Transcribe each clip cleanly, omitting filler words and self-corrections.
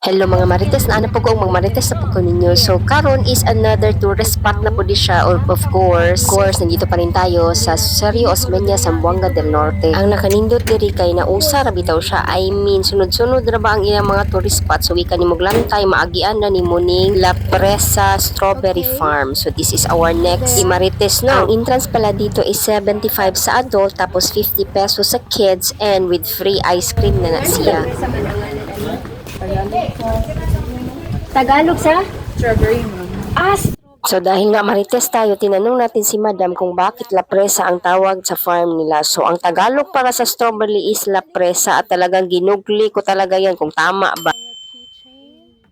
Hello mga marites, na po ko mga marites na po ko ninyo. So karon is another tourist spot na po di siya, or of course, nandito pa rin tayo sa Serio Osmeña, Zamboanga del Norte. Ang nakanindot diri kay nausa ra bitaw siya. I mean, sunod-sunod ra ba ang ilang mga tourist spot. So ika nimog lantay maagian na ni muning La Presa Strawberry Farm. So this is our next marites no. Ang entrance pala dito is 75 sa adult, tapos 50 pesos sa kids, and with free ice cream na siya. Tagalog sa? Strawberry mo. So dahil nga marites tayo, tinanong natin si Madam kung bakit La Presa ang tawag sa farm nila. So ang Tagalog para sa strawberry is La Presa, at talagang ginugli ko talaga yan kung tama ba.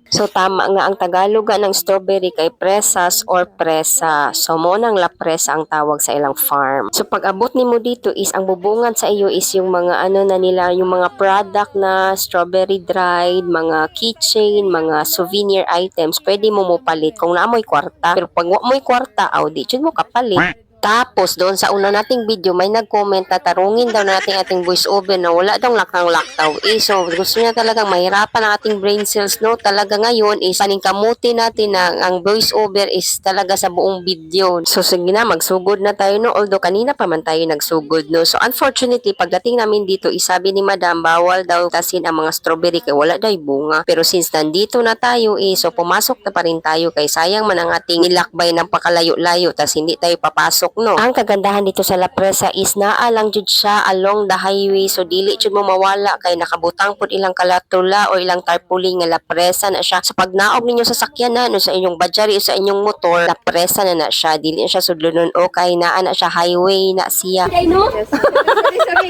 So tama nga ang Tagalog ng strawberry kay presas or presa. So mo nang La Presa ang tawag sa ilang farm. So pag abot nimo dito is ang bubungan sa iyo is yung mga ano na nila, yung mga product na strawberry dried, mga keychain, mga souvenir items. Pwede mo palit kung naamoy kwarta. Pero pag wa mo'y kwarta, di jud mo kapalit. Tapos doon sa una nating video may nag-comment na tarungin daw na natin ating voice over na wala daw lakang-laktaw. So gusto niya talagang mahirapan ang ating brain cells, no? Talaga ngayon is paningkamuti natin na ang voice over is talaga sa buong video. So sige na, magsugod na tayo, no? Although kanina pa man tayo nagsugod, no? So unfortunately pagdating namin dito isabi ni Madam bawal daw tasin ang mga strawberry kay wala daw bunga. Pero since nandito na tayo so pumasok na pa rin tayo kay sayang man ang ating nilakbay ng pakalayo-layo tas hindi tayo papasok. No. Ang kagandahan dito sa La Presa is naa lang jud siya along the highway, so dili jud mo mawala kay nakabutang pud ilang kalatula o ilang tarpaulin nga La Presa na siya. So pag naog ninyo sa sakyanan no, sa inyong badyari o sa inyong motor, La Presa na siya, dili na siya sudlonon o kay naa na siya highway na siya. Sorry.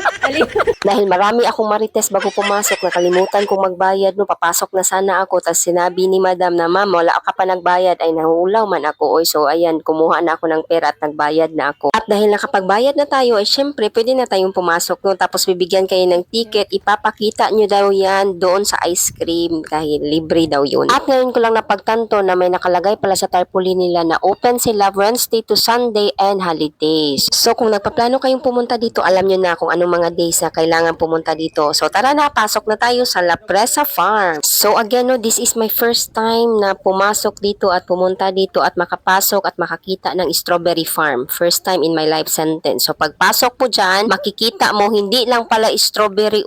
Dahil marami akong marites bago pumasok, nakalimutan kong magbayad no, papasok na sana ako, tas sinabi ni Madam na ma'am wala ka pa nagbayad, ay nahulaw man ako. So ayan, kumuha na ako ng pera at nagbayad na ako. At dahil nakapagbayad na tayo, ay syempre pwede na tayong pumasok no, tapos bibigyan kayo ng ticket, ipapakita nyo daw yan doon sa ice cream dahil libre daw yun. At ngayon ko lang napagtanto na may nakalagay pala sa tarpaulin nila na open sila Wednesday to Sunday and holidays. So kung nagpaplano kayong pumunta dito, alam nyo na kung anong mga days na kailangan pumunta dito. So tara na, pasok na tayo sa La Presa Farm. So again no, this is my first time na pumasok dito at pumunta dito at makapasok at makakita ng strawberry farm. First time in my life sentence. So pagpasok po dyan, makikita mo hindi lang pala strawberry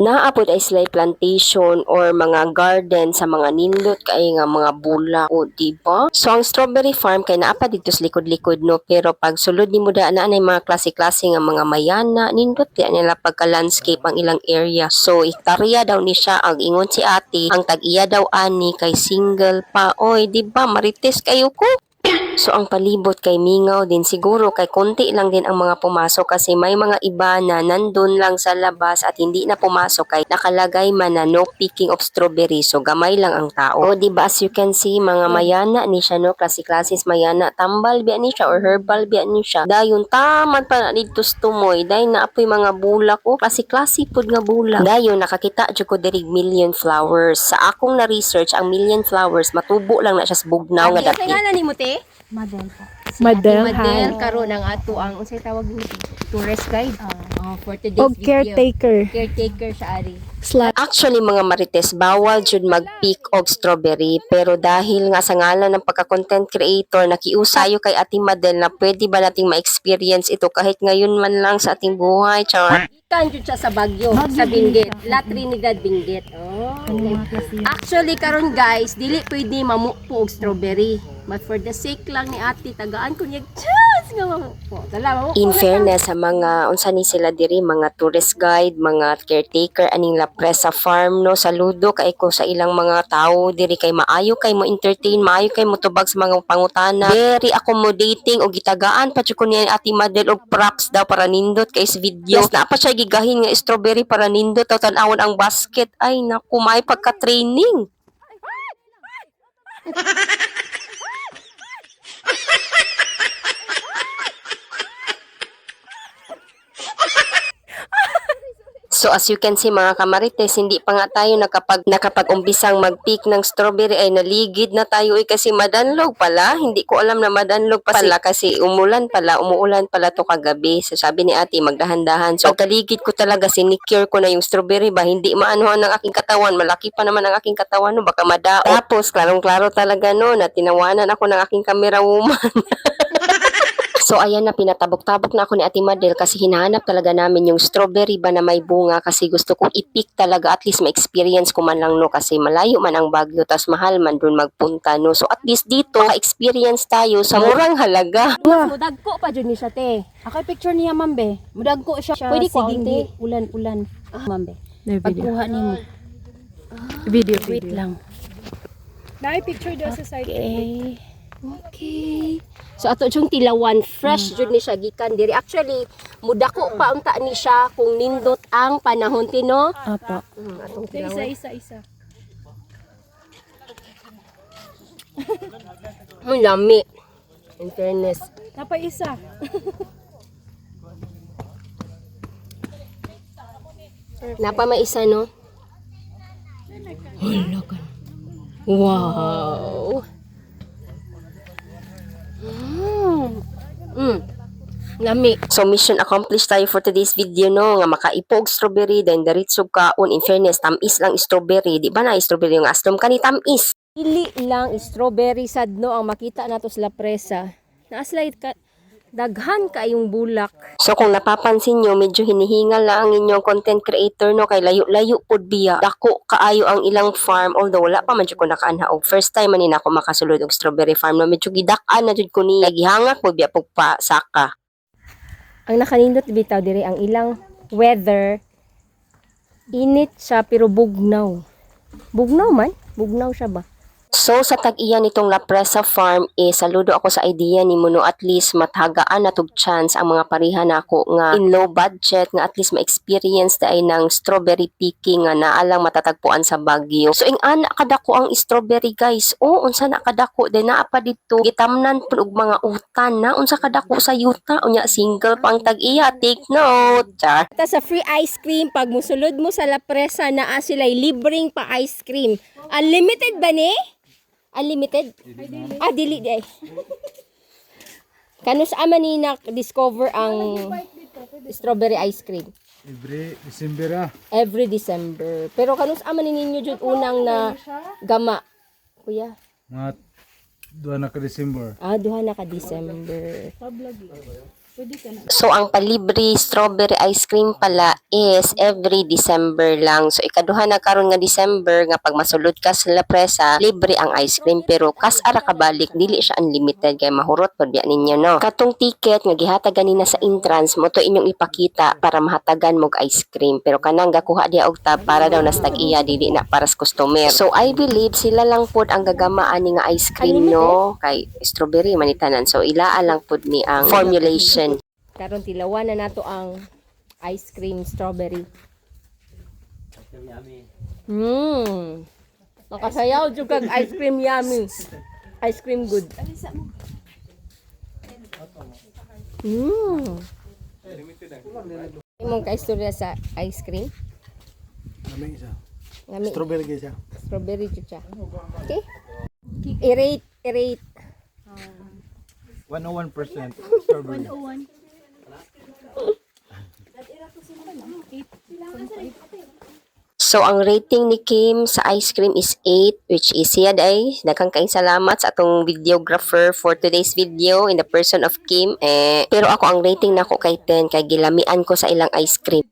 naapod ay slay plantation or mga garden sa mga nindot kay nga mga bulak o diba? So ang strawberry farm kay naapa dito sa likod-likod no, pero pag sulod ni mo daan na mga klase-klase nga mga mayana nindot yan nila pagka-landscape ang ilang area. So itarya daw ni siya, ang ingon si ate, ang tag-iya daw ani kay single pa. Oy, diba marites kayo ko? So ang palibot kay mingaw din siguro kay konti lang din ang mga pumasok kasi may mga iba na nandun lang sa labas at hindi na pumasok kay nakalagay man na no picking of strawberry, so gamay lang ang tao. O diba as you can see mga mayana ni siya no, klase-klases mayana, tambal biya ni siya or herbal biya ni siya. Dayon tamad pa na dito tumoy dahil naapoy mga bulak o klase-klase pud nga bulak. Dayon nakakita jud ko diri million flowers. Sa akong na research ang million flowers matubo lang na siya sa bugnaw nga dapit. Kaya ni mo te? Madel po. Madel karon ang ato ang unsay tawag nito? Tourist guide. For today's O video. caretaker Siya ari. Actually mga marites, bawal jud mag-pick og strawberry, pero dahil nga sa ngalan ng pagka-content creator, nakiusayo kay Ate Madel na pwede ba nating ma-experience ito kahit ngayon man lang sa ating buhay. Char. Ikan jud siya sa Baguio, sa Benguet. La Trinidad, Benguet. Actually karon guys, dili pwede mamupo og strawberry. But for the sake lang ni ate, tagaan ko niya chance nga mamupo. In fairness sa mga unsa ni sila diri, mga tourist guide, mga caretaker aning La Presa Farm no, saludo kay ko sa ilang mga tao diri kay maayo kay mo entertain, maayo kay mo tubag sa mga pangutana. Very accommodating og gitagaan pa jud ko ni Ate Madel og props daw para nindot kay sa video. Yes, pa siya gigahin nga strawberry para nindot taw tan-awon ang basket. Ay naku, may pagka-training. So as you can see mga kamarites, hindi pa nga tayo nakapag-umbisang mag-pick ng strawberry ay naligid na tayo kasi madanlog pala. Hindi ko alam na madanlog pala kasi umuulan pala to kagabi. So sabi ni ate magdahan-dahan. So pagkaligid ko talaga sinicure ko na yung strawberry ba hindi maanuhan ng aking katawan. Malaki pa naman ang aking katawan no baka madao. Tapos klarong-klaro talaga no na tinawanan ako ng aking camera woman. So ayan na, pinatabok-tabok na ako ni Ate Madel kasi hinahanap talaga namin yung strawberry ba na may bunga kasi gusto kong i-pick talaga at least ma-experience ko man lang no kasi malayo man ang Baguio tas mahal man dun magpunta no. So at least dito ka-experience tayo sa murang halaga. Mudagko pa dyan ni siya, te. Ako picture niya, mambe. Mudagko siya. Pwede ko, Sige, ate. ulan-ulan. Mambe. Video. Pagkuha ni mo. Video. Wait lang. Na-picture daw sa side. Okay. Okay. So ato yung tilawan, fresh jud ni siya gikan diri. Actually, mudako pa unta ni siya kung nindot ang panahon tino. Apa. Atong tilawan. Isa. Ang lami. In fairness. Napa isa. Napa maisa no? Wow. Lami. So mission accomplished tayo for today's video no nga makaipog strawberry then diretso kaon in fairness tamis lang strawberry di ba na strawberry yung astom kani tamis. Dili lang strawberry sad no ang makita nato sa presa. Naaslide ka daghan kayong bulak. So kung napapansin nyo, medyo hinihingal na ang inyong content creator no kay layo-layo pod biya. Dako kaayo ang ilang farm although wala pa man jud ko nakaanhaog. First time man ako makasulod og strawberry farm no medyo gidak-an na jud ko ni nagihangak pod biya pug pa saka. Ang nakanindot bitaw diri ang ilang weather init siya pero bugnaw. Bugnaw man? Bugnaw siya ba? So sa tag-iya nitong La Presa Farm saludo ako sa idea ni Muno at least mathagaan na tug chance ang mga pareha nako nga in low budget nga at least ma-experience ay ng strawberry picking nga naalang matatagpuan sa Baguio. So ing ana kadako ang strawberry guys. O unsa na kadako din naa pa dito gitamnan pud og mga utan na unsa kadako sa yuta unya single pa ang tag-iya take note. Char. Ta sa free ice cream pag musulod mo sa La Presa naa sila'y libreng pa ice cream. Unlimited ba ni? Unlimited? Dili day. Kano sa man ni discover ang strawberry ice cream? Every December. Pero kano sa man ninyo jud unang na gama? Kuya? Mga duha na ka December. Duha na ka December. So ang palibre strawberry ice cream pala is every December lang. So ikaduha na karon nga December nga pag masulod ka sa La Presa, libre ang ice cream pero kas ara ka balik dili siya unlimited kay mahurot pod biya ninyo no. Katong ticket nga gihatag ganina sa entrance mo to inyong ipakita para mahatagan mog ice cream pero kanang gakuha dia og tab para daw nas tag-iya dili na para sa customer. So I believe sila lang pod ang gagamaan ni nga ice cream no kay strawberry manitanan. So ilaa lang pod ni ang formulation. Karon tilawan na nato ang ice cream strawberry. Nakasayaw jud kag ice cream yummy. Ice cream good. Imong kaistorya sa ice cream? Lami isa. Ngami. Strawberry guys ya. Strawberry jud siya. Okay? I-rate. 101% strawberry. So, ang rating ni Kim sa ice cream is 8, which is siya day. Daghang kaayong salamat sa atong videographer for today's video in the person of Kim. Pero ako, ang rating nako kay 10, kay gilamian ko sa ilang ice cream.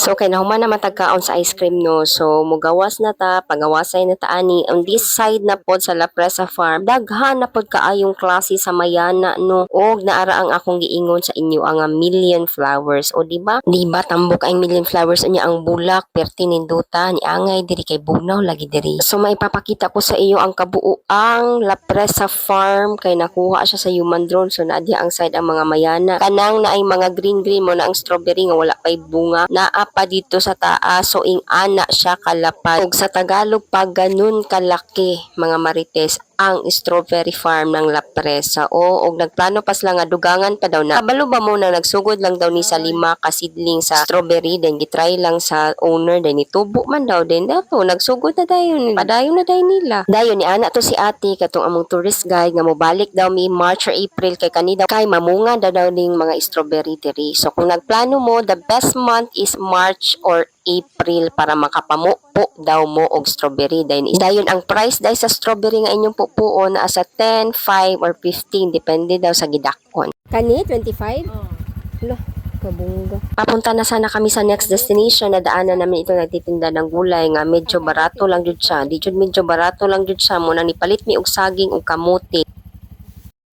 So, kay nahuman na matagkaon sa ice cream no. So, mugawas na ta, pagawasay na ta ani. On this side na pod sa La Presa Farm, daghan na pod kaayong klase sa mayana no. Og naara ang akong giingon sa inyo ang million flowers. O di ba? Di ba tambok ang million flowers unya ang bulak, perti ninduta ni angay diri kay bugnaw lagi diri. So, maipapakita ko sa iyo ang kabuuang La Presa Farm kay nakuha siya sa human drone. So, naadya ang side ang mga mayana. Kanang na ay mga green mo na ang strawberry nga wala pay bunga. Naa pa dito sa taas so ing ana siya kalapad. Ug sa Tagalog pa ganun kalaki mga marites ang strawberry farm ng La Presa. O nagplano pa sila nga dugangan pa daw na. Kabalo ba mo na nagsugod lang daw ni sa 5 ka seedling sa strawberry, then gitry lang sa owner, then itubo man daw, then dato nagsugod na dayon. Padayon na dayon nila. Dayon ni ana to si ate katong among tourist guide nga mobalik daw mi March or April kay kanida kay mamunga daw ning mga strawberry diri. So kung nagplano mo, the best month is March or April para makapamupo daw mo og strawberry. Dayon ang price dahil sa strawberry nga inyong pupuon na sa 10, 5 or 15 depende daw sa gidakon. Kani 25? Lo, kabungga. Papunta na sana kami sa next destination na daanan namin ito nagtitinda ng gulay nga medyo barato lang jud siya. Di jud medyo barato lang jud siya mo nang nipalit mi og saging ug kamote.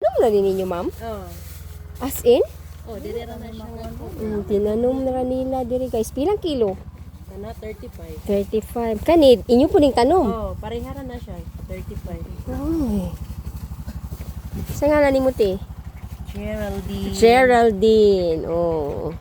Ano na din ninyo, ma'am? As in? Dire ra na siya nga. Tinanom na nila diri guys. Pilang kilo? Kana 35. 35. Kani, inyo po ning tanom? Parehara na siya. 35. Ay. Sa nga ni mo te? Geraldine. Geraldine. Oh.